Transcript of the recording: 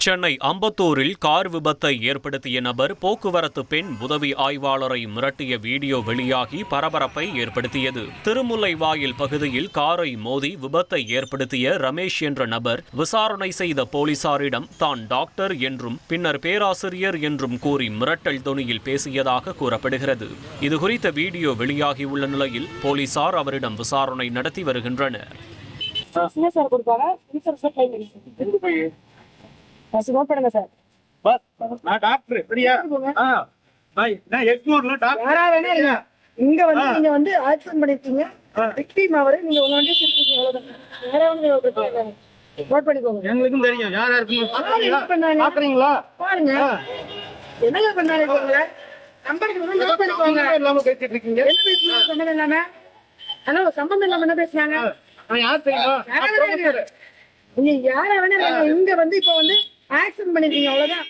Chennai அம்பத்தூரில் car விபத்தை ஏற்படுத்திய நபர் போக்குவரத்து பெண் உதவி ஆய்வாளரை மிரட்டிய வீடியோ வெளியாகி பரபரப்பை ஏற்படுத்தியது. திருமுல்லைவாயில் பகுதியில் காரை மோதி விபத்தை ஏற்படுத்திய ரமேஷ் என்ற நபர் விசாரணை செய்த போலீசாரிடம் தான் டாக்டர் என்றும் பின்னர் பேராசிரியர் என்றும் கூறி மிரட்டல் தொனியில் பேசியதாக கூறப்படுகிறது. இதுகுறித்த வீடியோ வெளியாகியுள்ள நிலையில் போலீசார் அவரிடம் விசாரணை நடத்தி வருகின்றனர். இங்க வந்து நீங்க வந்து ஆக்சிடென்ட் பண்ணிருக்கீங்க, விக்டிம் அவரு, நீங்க உங்க வண்டி திருப்பிங்க, அவ்வளவுதான். நோட் பண்ணிக்கோங்க. எங்களுக்கும் தெரியும் யார் யாருக்கு பாக்குறீங்களா பாருங்க. என்னங்க பண்ணாரு நம்பருக்கு நோட் பண்ணிக்கோங்க. இல்லாம பேசிட்டு இருக்கீங்க. என்ன பேசுறீங்க? சம்பந்தம் இல்லாம. ஹலோ, சம்பந்தம் இல்லாம என்ன பேசுறாங்க? யார் தெரியுமா? நீங்க யார வேணா இங்க வந்து இப்ப வந்து ஆக்சிடென்ட் பண்ணிருக்கீங்க, அவ்வளவுதான்.